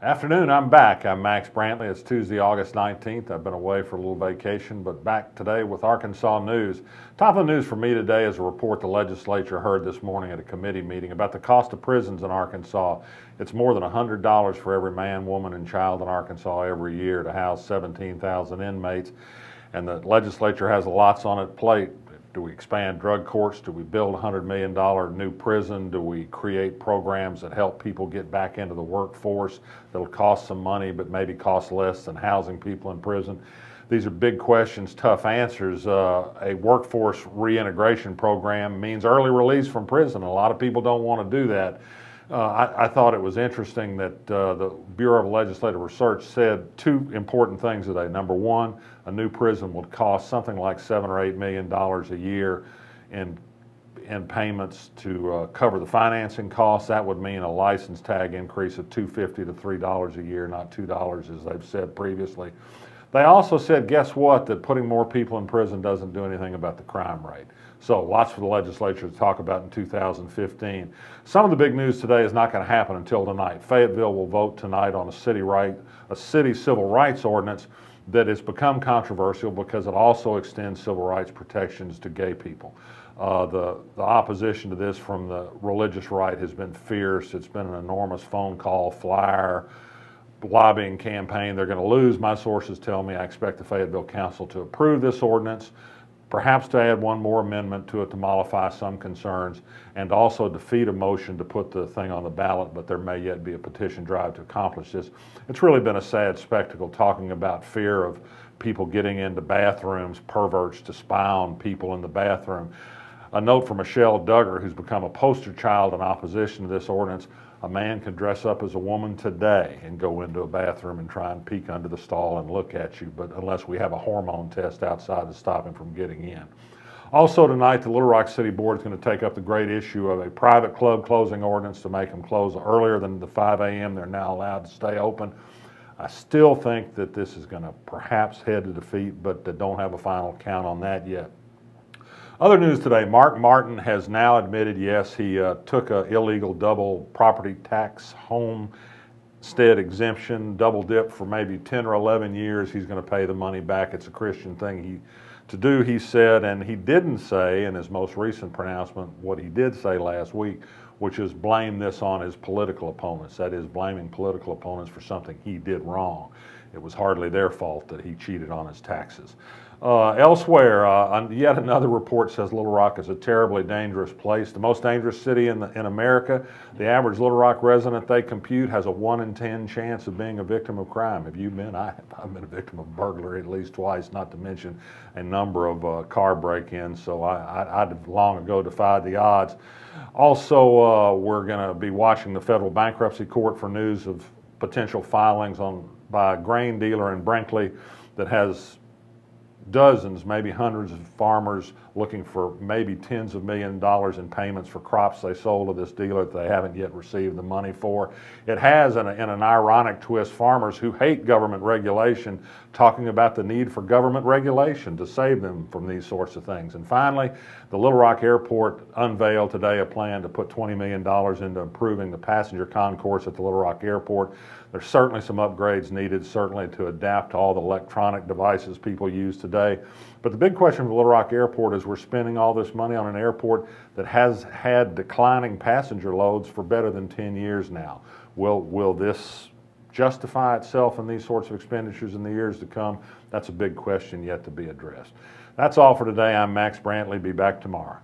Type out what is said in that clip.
Afternoon, I'm back. I'm Max Brantley. It's Tuesday, August 19th. I've been away for a little vacation, but back today with Arkansas news. Top of the news for me today is a report the legislature heard this morning at a committee meeting about the cost of prisons in Arkansas. It's more than $100 for every man, woman, and child in Arkansas every year to house 17,000 inmates. And the legislature has lots on its plate. Do we expand drug courts? Do we build a $100 million new prison? Do we create programs that help people get back into the workforce that'll cost some money but maybe cost less than housing people in prison? These are big questions, tough answers. A workforce reintegration program means early release from prison. A lot of people don't want to do that. I thought it was interesting that the Bureau of Legislative Research said two important things today. Number one, a new prison would cost something like $7 or $8 million a year in payments to cover the financing costs. That would mean a license tag increase of $2.50 to $3 a year, not $2 as they've said previously. They also said, guess what, that putting more people in prison doesn't do anything about the crime rate. So lots for the legislature to talk about in 2015. Some of the big news today is not going to happen until tonight. Fayetteville will vote tonight on a city civil rights ordinance that has become controversial because it also extends civil rights protections to gay people. The opposition to this from the religious right has been fierce. It's been an enormous phone call, flyer, lobbying campaign. They're going to lose. My sources tell me I expect the Fayetteville Council to approve this ordinance, perhaps to add one more amendment to it to mollify some concerns, and also defeat a motion to put the thing on the ballot, but there may yet be a petition drive to accomplish this. It's really been a sad spectacle talking about fear of people getting into bathrooms, perverts to spy on people in the bathroom. A note from Michelle Duggar, who's become a poster child in opposition to this ordinance. A man can dress up as a woman today and go into a bathroom and try and peek under the stall and look at you, but unless we have a hormone test outside to stop him from getting in. Also tonight, the Little Rock City Board is going to take up the great issue of a private club closing ordinance to make them close earlier than the 5 a.m. They're now allowed to stay open. I still think that this is going to perhaps head to defeat, but don't have a final count on that yet. Other news today, Mark Martin has now admitted, yes, he took an illegal double property tax homestead exemption, double dip for maybe 10 or 11 years. He's going to pay the money back. It's a Christian thing to do, he said, and he didn't say in his most recent pronouncement what he did say last week, which is blame this on his political opponents. That is, blaming political opponents for something he did wrong. It was hardly their fault that he cheated on his taxes. Elsewhere, yet another report says Little Rock is a terribly dangerous place, the most dangerous city in America. The average Little Rock resident, they compute, has a 1 in 10 chance of being a victim of crime. Have you been? I've been a victim of burglary at least twice, not to mention a number of car break-ins, so I'd long ago defied the odds. Also, we're going to be watching the federal bankruptcy court for news of potential filings by a grain dealer in Brantley that has dozens, maybe hundreds of farmers looking for maybe tens of millions of dollars in payments for crops they sold to this dealer that they haven't yet received the money for. It has, in an ironic twist, farmers who hate government regulation talking about the need for government regulation to save them from these sorts of things. And finally, the Little Rock Airport unveiled today a plan to put $20 million into improving the passenger concourse at the Little Rock Airport. There's certainly some upgrades needed, certainly to adapt to all the electronic devices people use today. But the big question for Little Rock Airport is we're spending all this money on an airport that has had declining passenger loads for better than 10 years now. Will this justify itself in these sorts of expenditures in the years to come? That's a big question yet to be addressed. That's all for today. I'm Max Brantley. Be back tomorrow.